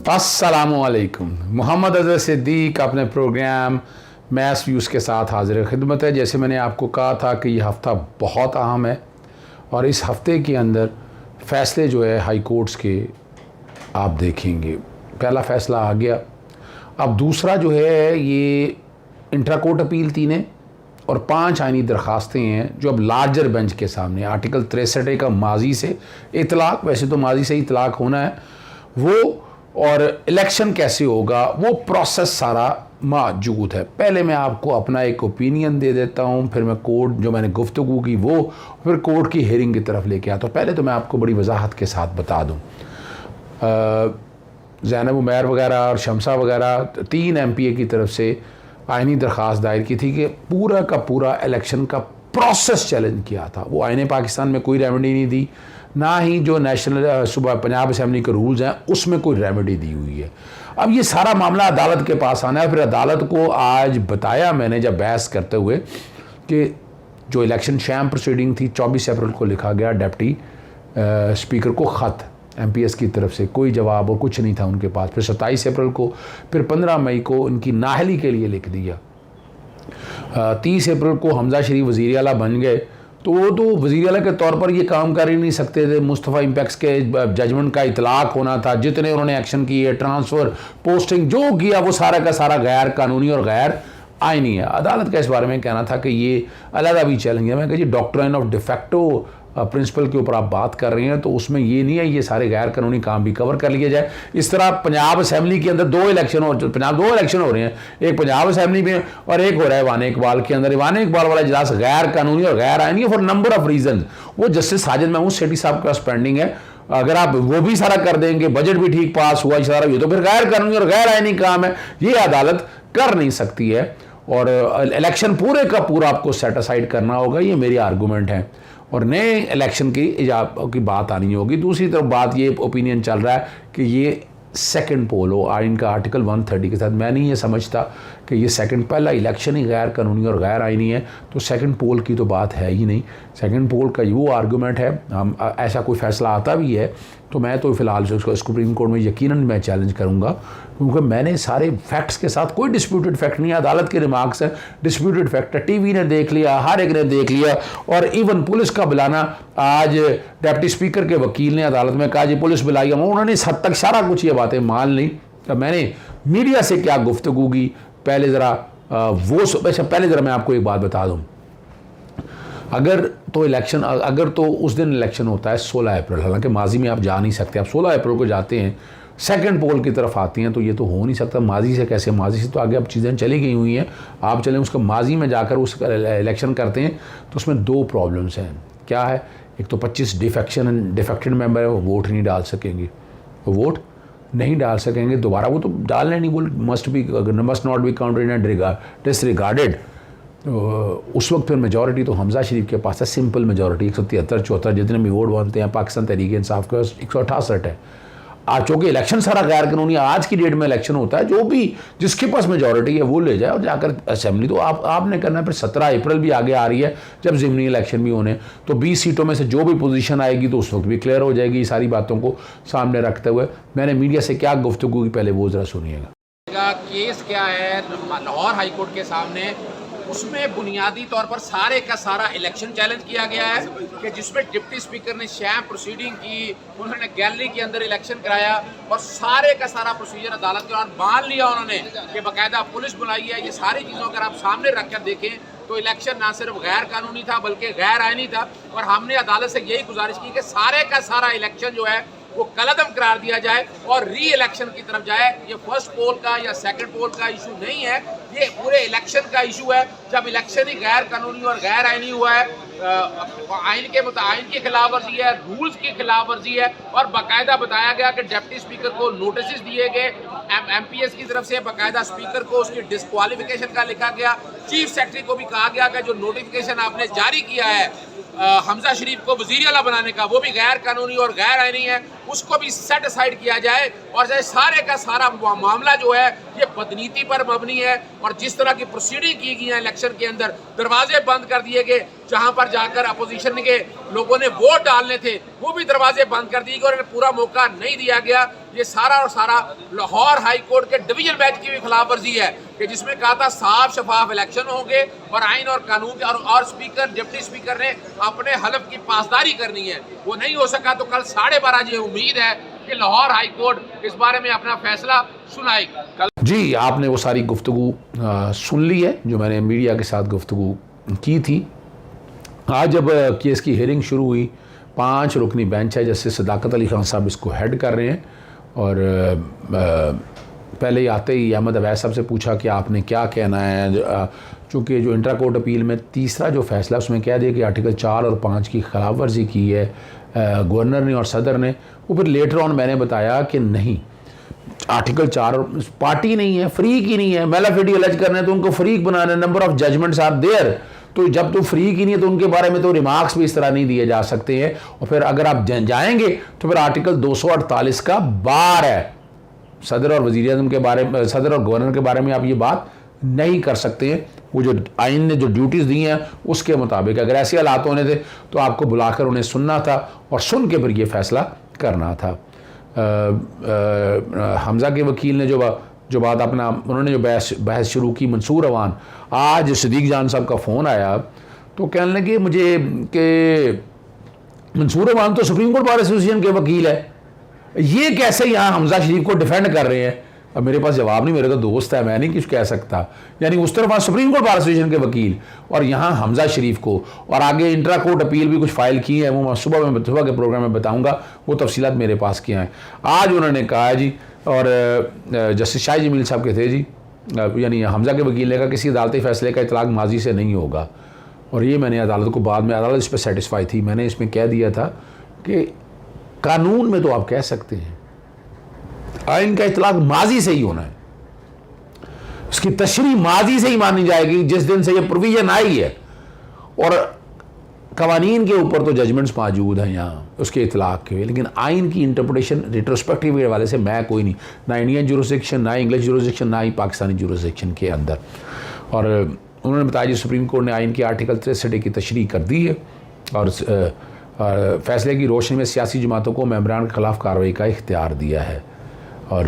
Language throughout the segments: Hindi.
अस्सलामुअलैकुम। मोहम्मद अज़हर सिद्दीक अपने प्रोग्राम मैस व्यूज़ के साथ हाजिर खिदमत है। जैसे मैंने आपको कहा था कि ये हफ़्ता बहुत अहम है और इस हफ़्ते के अंदर फ़ैसले जो है हाई कोर्ट्स के आप देखेंगे। पहला फ़ैसला आ गया। अब दूसरा जो है ये इंट्रा कोर्ट अपील 3 है और 5 आइनी दरख्वास्तें हैं जो अब लार्जर बेंच के सामने। आर्टिकल 63 का माजी से इतलाक़, वैसे तो माजी से इतलाक़ होना है वो, और इलेक्शन कैसे होगा वो प्रोसेस सारा मौजूद है। पहले मैं आपको अपना एक ओपिनियन दे देता हूँ, फिर मैं कोर्ट जो मैंने गुफ्तगू की वो, फिर कोर्ट की हेयरिंग की तरफ लेके आता हूँ। पहले तो मैं आपको बड़ी वजाहत के साथ बता दूँ, ज़ैनब उमैर वगैरह और शमसा वगैरह 3 MPA की तरफ से आइनी दरख्वास्त दायर की थी कि पूरा का पूरा इलेक्शन का प्रोसेस चैलेंज किया था। वो आईने पाकिस्तान में कोई रेमेडी नहीं दी, ना ही जो नेशनल सुबह पंजाब असेंबली के रूल्स हैं उसमें कोई रेमेडी दी हुई है। अब ये सारा मामला अदालत के पास आना है। फिर अदालत को आज बताया मैंने जब बहस करते हुए कि जो इलेक्शन शैम प्रोसीडिंग थी 24 अप्रैल को लिखा गया डिप्टी स्पीकर को ख़त MPS की तरफ से, कोई जवाब और कुछ नहीं था उनके पास। फिर 27 अप्रैल को, फिर 15 मई को उनकी नाहली के लिए लिख दिया। 30 अप्रैल को हमजा शरीफ वज़ीर आला बन गए तो वो तो वज़ीर आला के तौर पर ये काम कर ही नहीं सकते थे। मुस्तफ़ा इम्पैक्स के जजमेंट का इतलाक़ होना था, जितने उन्होंने एक्शन किए, ट्रांसफ़र, पोस्टिंग जो किया वो सारा का सारा गैर कानूनी और गैर आइनी है। अदालत का इस बारे में कहना था कि ये अलग भी चैलेंज है। मैं कहा जी डॉक्ट्रिन ऑफ डिफेक्टो प्रिंसिपल के ऊपर आप बात कर रहे हैं तो उसमें ये नहीं है ये सारे गैर कानूनी काम भी कवर कर लिया जाए। इस तरह पंजाब असेंबली के अंदर 2 इलेक्शन हो रहे हैं, एक पंजाब असेंबली में और एक हो रहा है ईवान इकबाल के अंदर। ईवान इकबाल वाला इजलास गैर कानूनी और गैर आइनी है फॉर नंबर ऑफ रीजन। वो जस्टिस साजिद महमूद सेठी साहब का पेंडिंग है। अगर आप वो भी सारा कर देंगे, बजट भी ठीक पास हुआ सारा, ये तो फिर गैर कानूनी और गैर आइनी काम है, ये अदालत कर नहीं सकती है और इलेक्शन पूरे का पूरा आपको सेटिसाइड करना होगा। ये मेरी आर्गूमेंट है और नए इलेक्शन की बात आनी होगी। दूसरी तरफ बात ये ओपिनियन चल रहा है कि ये सेकंड पोल हो आइन का आर्टिकल 130 के साथ। मैं नहीं ये समझता कि ये सेकंड, पहला इलेक्शन ही गैर कानूनी और गैर आइनी है तो सेकंड पोल की तो बात है ही नहीं। सेकंड पोल का वो आर्गूमेंट है, हम ऐसा कोई फैसला आता भी है तो मैं तो फ़िलहाल उसको सुप्रीम कोर्ट में यकीनन मैं चैलेंज करूँगा, क्योंकि मैंने सारे फैक्ट्स के साथ, कोई डिस्प्यूटेड फैक्ट नहीं है। अदालत के रिमार्क्स हैं, डिस्प्यूटेड फैक्ट है, TV ने देख लिया, हर एक ने देख लिया और इवन पुलिस का बुलाना, आज डिप्टी स्पीकर के वकील ने अदालत में कहा जी पुलिस बुलाई, उन्होंने इस हद तक सारा कुछ ये बातें मान ली। तो मैंने मीडिया से क्या गुफ्तगू की, पहले ज़रा पहले ज़रा मैं आपको एक बात बता दूँ। अगर तो उस दिन इलेक्शन होता है 16 अप्रैल, हालांकि माजी में आप जा नहीं सकते, आप 16 अप्रैल को जाते हैं, सेकंड पोल की तरफ आती हैं तो ये तो हो नहीं सकता। माजी से कैसे, माजी से तो आगे अब चीज़ें चली गई हुई हैं, आप चलें उसका माजी में जाकर उस इलेक्शन करते हैं तो उसमें 2 प्रॉब्लम्स हैं। क्या है, एक तो 25 डिफेक्टेड मेंबर है, वो वोट नहीं डाल सकेंगे, वो वोट नहीं डाल सकेंगे दोबारा, वो तो डालने नहीं, बोल must not be counted and disregarded. उस वक्त फिर मेजॉरिटी तो हमजा शरीफ के पास है, सिंपल मेजॉरिटी 173-74 जितने भी वोट बनते हैं पाकिस्तान तहरीक इंसाफ के 168 है। आज चूँकि इलेक्शन सारा गैर कानूनी, आज की डेट में इलेक्शन होता है, जो भी जिसके पास मेजॉरिटी है वो ले जाए और जाकर असेंबली तो आपने करना है। फिर 17 अप्रैल भी आगे आ रही है जब ज़िमनी इलेक्शन भी होने, तो 20 सीटों में से जो भी पोजीशन आएगी तो उस वक्त भी क्लियर हो जाएगी। ये सारी बातों को सामने रखते हुए मैंने मीडिया से क्या गुफ्तगू की, पहले वो ज़रा सुनिएगा। केस क्या है लाहौर हाई कोर्ट के सामने, उसमें बुनियादी तौर पर सारे का सारा इलेक्शन चैलेंज किया गया है कि जिसमें डिप्टी स्पीकर ने शैम प्रोसीडिंग की, उन्होंने गैलरी के अंदर इलेक्शन कराया और सारे का सारा प्रोसीजर अदालत के दौरान मान लिया उन्होंने कि बाकायदा पुलिस बुलाई है। ये सारी चीज़ों अगर आप सामने रख कर देखें तो इलेक्शन ना सिर्फ गैर कानूनी था बल्कि गैर आइनी था और हमने अदालत से यही गुजारिश की कि सारे का सारा इलेक्शन जो है वो कलअदम करार दिया जाए और री इलेक्शन की तरफ जाए। ये फर्स्ट पोल का या सेकंड पोल का इशू नहीं है, ये पूरे इलेक्शन का इशू है। जब इलेक्शन ही गैर कानूनी और गैर आइनी हुआ है, आइन की खिलाफ वर्जी है, रूल्स की खिलाफ वर्जी है और बाकायदा बताया गया कि डिप्टी स्पीकर को नोटिस दिए गए, MPS की तरफ से बाकायदा स्पीकर को उसकी डिस्क्वालिफिकेशन का लिखा गया। चीफ सेक्रेटरी को भी कहा गया कि जो नोटिफिकेशन आपने जारी किया है हमजा शरीफ को वज़ीर आला बनाने का, वो भी गैर कानूनी और गैर आइनी है, उसको भी सेट असाइड किया जाए और चाहे सारे का सारा मामला जो है ये बदनीति पर मबनी है और जिस तरह की प्रोसीडिंग की गई है इलेक्शन के अंदर, दरवाजे बंद कर दिए गए, जहां पर जाकर अपोजिशन के लोगों ने वोट डालने थे वो भी दरवाजे बंद कर दिए गए और इन्हें पूरा मौका नहीं दिया गया। ये सारा और सारा लाहौर हाई कोर्ट के डिवीजन बेंच की भी खिलाफ वर्जी है कि जिसमें कहा था साफ शफाफ इलेक्शन होंगे और आइन और कानून के और स्पीकर डिप्टी स्पीकर ने अपने हलफ की पासदारी करनी है, वो नहीं हो सका। तो कल 12:30 ये उम्मीद है कि लाहौर हाई कोर्ट इस बारे में अपना फैसला सुनाएगी। जी, आपने वो सारी गुफ्तगू सुन ली है जो मैंने मीडिया के साथ गुफ्तगू की थी। आज जब केस की हियरिंग शुरू हुई, 5 रुकनी बेंच है, जैसे सदाकत अली खान साहब इसको हेड कर रहे हैं और पहले ही आते ही अहमद अवैस साहब से पूछा कि आपने क्या कहना है, चूँकि जो इंट्रा कोर्ट अपील में तीसरा जो फैसला उसमें कह दिया कि आर्टिकल 4 और 5 की खिलाफ वर्जी की है गवर्नर ने और सदर ने। वो फिर लेटर ऑन मैंने बताया कि नहीं, आर्टिकल 4 पार्टी नहीं है, फ्रीक ही नहीं है, मेलाफिडी अलज करना है तो उनको फ्रीक बनाना है, number of judgements are there. तो जब तो फ्रीक ही नहीं है तो उनके बारे में तो रिमार्क्स भी इस तरह नहीं दिए जा सकते हैं। और फिर अगर आप जाएंगे तो फिर आर्टिकल 248 का बार है, सदर और वज़ीर आज़म के बारे में, सदर और गवर्नर के बारे में आप ये बात नहीं कर सकते हैं। वो जो आइन ने जो ड्यूटीज़ दी हैं उसके मुताबिक अगर ऐसे हालात होने थे तो आपको बुलाकर उन्हें सुनना था और सुन के फिर ये फैसला करना था। हमज़ा के वकील ने जो बात अपना उन्होंने जो बहस शुरू की, मंसूर अवान, आज सदीक जान साहब का फ़ोन आया तो कहने लगे मुझे कि मंसूर अवान तो सुप्रीम कोर्ट बार एसोसिएशन के वकील है, ये कैसे यहाँ हमज़ा शरीफ को डिफेंड कर रहे हैं। अब मेरे पास जवाब नहीं, मेरे तो दोस्त है, मैं नहीं कुछ कह सकता। यानी उस तरफ सुप्रीम कोर्ट बार एसोसिएशन के वकील और यहाँ हमज़ा शरीफ को, और आगे इंट्रा कोर्ट अपील भी कुछ फाइल की है, वो मैं सुबह के प्रोग्राम में बताऊँगा, वो तफसीलात मेरे पास क्या हैं। आज उन्होंने कहा जी, और जस्टिस शाह जमील साहब के थे जी, यानी हमज़ा के वकील ने कहा किसी अदालती फैसले का इतलाक़ माजी से नहीं होगा। और ये मैंने अदालत को बाद में, अदालत इस पर सेटिस्फाई थी, मैंने इसमें कह दिया था कि कानून में तो आप कह सकते हैं आइन का इतलाक़ माजी से ही होना है, उसकी तशरीह माजी से ही मानी जाएगी जिस दिन से ये प्रोविजन आई है, और कवानीन के ऊपर तो जजमेंट्स मौजूद हैं यहाँ उसके इतलाक़ के। लेकिन आइन की इंटरप्रिटेशन रिट्रोस्पेक्टिव के हवाले से मैं कोई नहीं, ना इंडियन जुरिसडिक्शन, ना इंग्लिश जुरिसडिक्शन, ना ही पाकिस्तानी जुरिसडिक्शन के अंदर। और उन्होंने बताया जी सुप्रीम कोर्ट ने आइन की आर्टिकल 63 की तशरीह कर दी है और फैसले की रोशनी में सियासी जमातों को मेंबरान के खिलाफ कार्रवाई का इख्तियार दिया है। और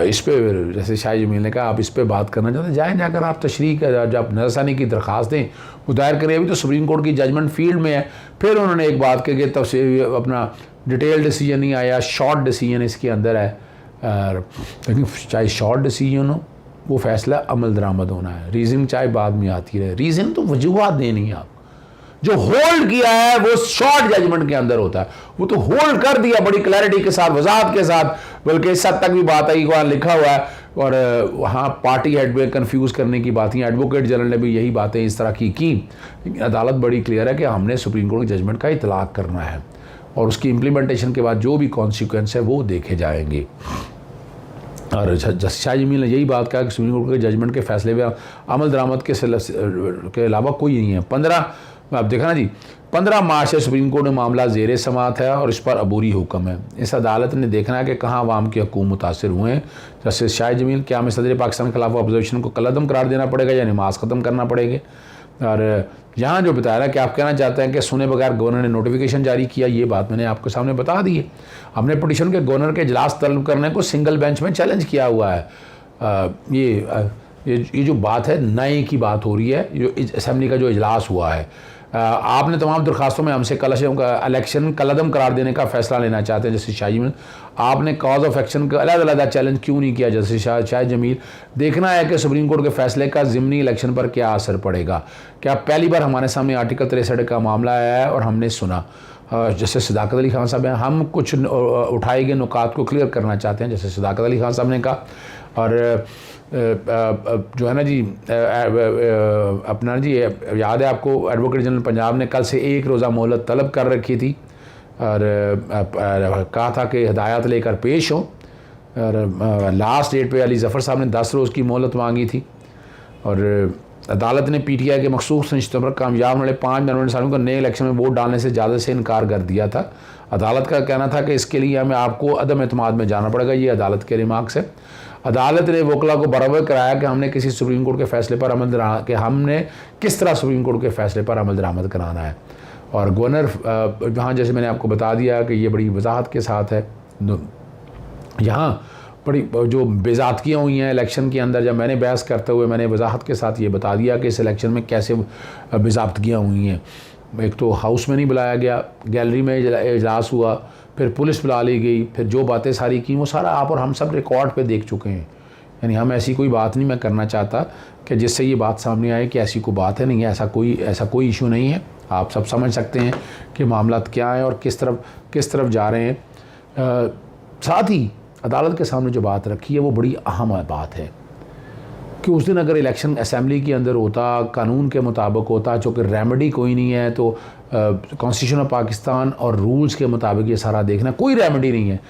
इस पर जैसे शाह जमील ने कहा आप इस पर बात करना चाहते हैं, जाएँ जाकर आप तशरीह का जब नज़रसानी की दरख्वास्त दें, वो दायर करें। अभी तो सुप्रीम कोर्ट की जजमेंट फील्ड में है। फिर उन्होंने एक बात कही कि तब से अपना डिटेल डिसीजन नहीं आया, शॉर्ट डिसीजन इसके अंदर है। लेकिन चाहे शॉर्ट डिसीजन हो, वो फैसला अमल दरामद होना है, रीज़न चाहे बाद में आती रहे। रीज़न तो वजूहत देनी है, आप जो होल्ड किया है वो शॉर्ट जजमेंट के अंदर होता है, वो तो होल्ड कर दिया बड़ी क्लैरिटी के साथ, वजाहत के साथ, बल्कि इस हद तक भी बात आई वहाँ लिखा हुआ है। और वहाँ पार्टी हेड में कन्फ्यूज़ करने की बातें, एडवोकेट जनरल ने भी यही बातें इस तरह की। लेकिन अदालत बड़ी क्लियर है कि हमने सुप्रीम कोर्ट की जजमेंट का इतलाक़ करना है और उसकी इम्प्लीमेंटेशन के बाद जो भी कॉन्सिक्वेंस है वो देखे जाएंगे। और जस्टिस शाह जमील ने यही बात कहा कि सुप्रीम कोर्ट के जजमेंट के फैसले में अमल दरामद के अलावा कोई नहीं है। 15 आप देखा ना जी, 15 मार्च से सुप्रीम कोर्ट में मामला ज़ेर समाअत है और इस पर अबूरी हुक्म है। इस अदालत ने देखना है कि कहाँ अवाम के हकूक़ मुतासर हुए हैं। जस्टिस शाह जमील, क्या हमें सदर पाकिस्तान के खिलाफ अपोजिशन को कलअदम करार देना पड़ेगा या नमाज ख़त्म करना पड़ेगा। और यहाँ जो बताया ना कि आप कहना चाहते हैं कि सुने बगैर गवर्नर ने नोटिफिकेशन जारी किया, ये बात मैंने आपके सामने बता दी है। हमने पिटीशन के गवर्नर के इजलास तलब करने को सिंगल बेंच में चैलेंज किया हुआ है। ये जो बात है नए की बात हो रही है, जो असेंबली का जो इजलास हुआ है, आपने तमाम दरखास्तों में हमसे इलेक्शन कलअदम करार देने का फैसला लेना चाहते हैं जस्टिस शाह जमील। आपने कॉज ऑफ एक्शन का अलग-अलग चैलेंज क्यों नहीं किया जस्टिस शाह जमील। देखना है कि सुप्रीम कोर्ट के फैसले का ज़िमनी इलेक्शन पर क्या असर पड़ेगा। क्या पहली बार हमारे सामने आर्टिकल 63 का मामला आया है और हमने सुना, जैसे सदाकत अली खान साहब हैं, हम कुछ उठाए गए नुकात को क्लियर करना चाहते हैं जैसे सदाकत अली खान साहब ने कहा। और जो है ना जी, अपना जी याद है आपको, एडवोकेट जनरल पंजाब ने कल से 1 रोज़ा मोहलत तलब कर रखी थी और कहा था कि हिदायत लेकर पेश हो। और लास्ट डेट पे अली ज़फ़र साहब ने 10 रोज़ की मोहलत मांगी थी। और अदालत ने PTI के मखसूस रिश्तों पर कामयाब वाले 5 मेंबर सालों को नए इलेक्शन में वोट डालने से ज़्यादा से इनकार कर दिया था। अदालत का कहना था कि इसके लिए हमें आपको अदम एतमाद में जाना पड़ेगा। ये अदालत के रिमार्क्स है। अदालत ने वकला को बराबर कराया कि हमने किसी सुप्रीम कोर्ट के फैसले पर कि हमने किस तरह सुप्रीम कोर्ट के फैसले पर अमल दरामद कराना है। और गवर्नर जहाँ जैसे मैंने आपको बता दिया कि ये बड़ी वजाहत के साथ है, यहाँ बड़ी जो बेज़ातगियाँ हुई हैं इलेक्शन के अंदर, जब मैंने बहस करते हुए मैंने वजाहत के साथ ये बता दिया कि इस इलेक्शन में कैसे बेज़ातगियाँ हुई हैं। एक तो हाउस में नहीं बुलाया गया, गैलरी में इजलास हुआ, फिर पुलिस बुला ली गई, फिर जो बातें सारी की वो सारा आप और हम सब रिकॉर्ड पे देख चुके हैं। यानी हम ऐसी कोई बात नहीं मैं करना चाहता कि जिससे ये बात सामने आए कि ऐसी कोई बात है नहीं है, ऐसा कोई इशू नहीं है। आप सब समझ सकते हैं कि मामला क्या है और किस तरफ जा रहे हैं। साथ ही अदालत के सामने जो बात रखी है वो बड़ी अहम बात है कि उस दिन अगर इलेक्शन असेंबली के अंदर होता, कानून के मुताबिक होता, चूँकि रेमेडी कोई नहीं है तो कॉन्स्टिट्यूशन ऑफ पाकिस्तान और रूल्स के मुताबिक ये सारा देखना, कोई रेमेडी नहीं है।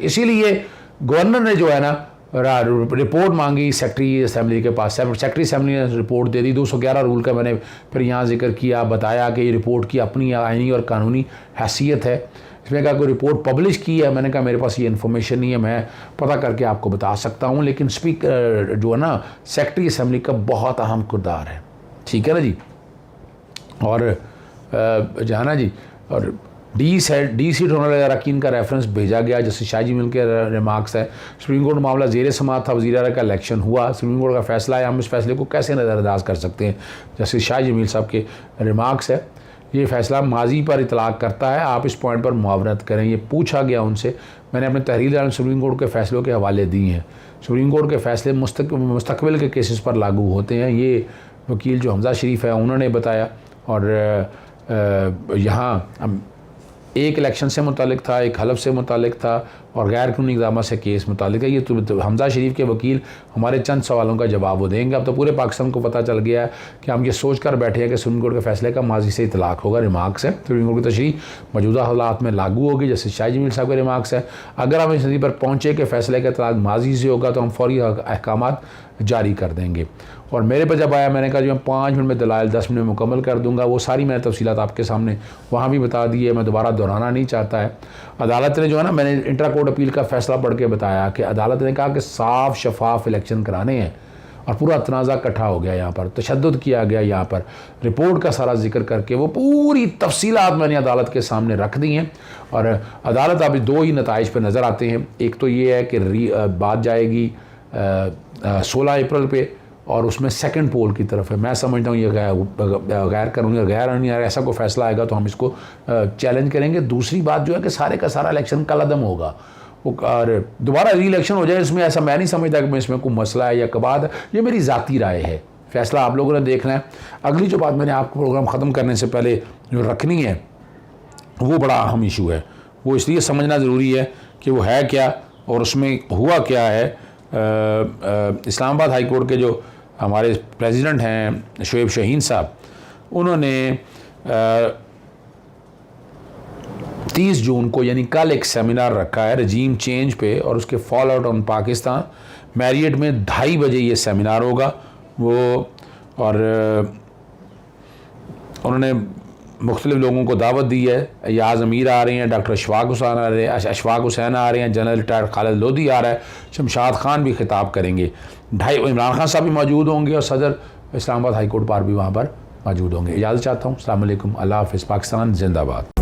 इसीलिए गवर्नर ने जो है ना रिपोर्ट मांगी सेक्रेटरी असेंबली के पास, सेक्रेटरी असेंबली ने रिपोर्ट दे दी। 211 रूल का मैंने फिर यहाँ जिक्र किया, बताया कि ये रिपोर्ट की अपनी आईनी और कानूनी हैसियत है। इसमें कहा कोई रिपोर्ट पब्लिश की है, मैंने कहा मेरे पास ये इन्फॉर्मेशन नहीं है, मैं पता करके आपको बता सकता हूँ। लेकिन स्पीकर जो है ना सेक्रेटरी असेंबली का बहुत अहम किरदार है, ठीक है ना जी। और जाना जी, और डी सीट होने वाले अरकान का रेफरेंस भेजा गया, जैसे शाह जमील के रिमार्क्स है। सुप्रीम कोर्ट मामला ज़ेर समाअत था, वज़ीर आला का इलेक्शन हुआ, सुप्रीम कोर्ट का फैसला है, हम इस फैसले को कैसे नज़रअंदाज कर सकते हैं। जैसे शाह जमील साहब के रिमार्क्स है, ये फैसला माजी पर इतलाक़ करता है, आप इस पॉइंट पर मुआवनत करें। ये पूछा गया उनसे, मैंने अपने तहरीर में सुप्रीम कोर्ट के फैसलों के हवाले दिए हैं। सुप्रीम कोर्ट के फैसले मुस्तकबिल के केसेस पर लागू होते हैं, ये वकील जो हमजा शरीफ है उन्होंने बताया। और यहाँ एक इलेक्शन से मुतालिक था, एक हलफ से मुतालिक था और गैर कानूनी इक़दाम से केस मुतालिक है। ये तो हमजा शरीफ के वकील हमारे चंद सवालों का जवाब वो देंगे। अब तो पूरे पाकिस्तान को पता चल गया है कि हम ये सोच कर बैठे हैं कि सुप्रीम कोर्ट के फैसले का माजी से इतलाक़ होगा। रिमार्क्स है, सुप्रीम कोर्ट की तशरीह मौजूदा हालात में लागू होगी, जैसे शाह जमील साहब के रिमार्क्स है। अगर हम इस नतीजे पर पहुँचे कि फ़ैसले का इतलाक़ माजी से होगा तो हम फौरी अहकामात जारी कर देंगे। और मेरे पर जब आया, मैंने कहा जो मैं 5 मिनट में दलाइल 10 मिनट में मुकम्मल कर दूंगा। वो सारी मैंने तफसीलात आपके सामने वहाँ भी बता दी है, मैं दोबारा दोहराना नहीं चाहता है। अदालत ने जो है ना, मैंने इंट्रा कोर्ट अपील का फ़ैसला पढ़ के बताया कि अदालत ने कहा कि साफ़ शफाफ इलेक्शन कराने हैं और पूरा तनाज़ा इकट्ठा हो गया, यहाँ पर तशद्दुद किया गया, यहाँ पर रिपोर्ट का सारा जिक्र करके वो पूरी तफसीलात मैंने अदालत के सामने रख दी हैं। और अदालत अभी 2 ही नताइज पर नज़र आते हैं। एक तो ये है कि बात जाएगी 16 अप्रैल पे और उसमें सेकंड पोल की तरफ है। मैं समझता हूँ ये गैर कानूनी और गैर आईनी ऐसा कोई फैसला आएगा तो हम इसको चैलेंज करेंगे। दूसरी बात जो है कि सारे का सारा इलेक्शन कल अदम होगा और दोबारा री इलेक्शन हो जाए, इसमें ऐसा मैं नहीं समझता कि इसमें कोई मसला है या कबाद है। ये मेरी ज़ाती राय है, फैसला आप लोगों ने देखना है। अगली जो बात मैंने आपको प्रोग्राम ख़त्म करने से पहले जो रखनी है वो बड़ा अहम इशू है। वो इसलिए समझना ज़रूरी है कि वो है क्या और उसमें हुआ क्या है। इस्लामाबाद हाई कोर्ट के जो हमारे प्रेसिडेंट हैं शोएब शाहीन साहब, उन्होंने 30 जून को यानी कल एक सेमिनार रखा है रजीम चेंज पे और उसके fall out on Pakistan. Marriott में 2:30 बजे ये सेमिनार होगा। वो और उन्होंने मुख्तलिफ लोगों को दावत दी है। याज़ अमीर आ रहे हैं, डॉक्टर अशफाक हुसैन आ रहे हैं, जनरल रिटायर्ड खालिद लोधी आ रहा है, शमशाद खान भी खिताब करेंगे, 2:30 इमरान खान साहब भी मौजूद होंगे और सदर इस्लामाबाद हाई कोर्ट बार भी वहाँ पर मौजूद होंगे। इजाज़त चाहता हूँ। अस्सलाम वालेकुम, अल्लाह हाफ़िज़, पाकिस्तान जिंदाबाद।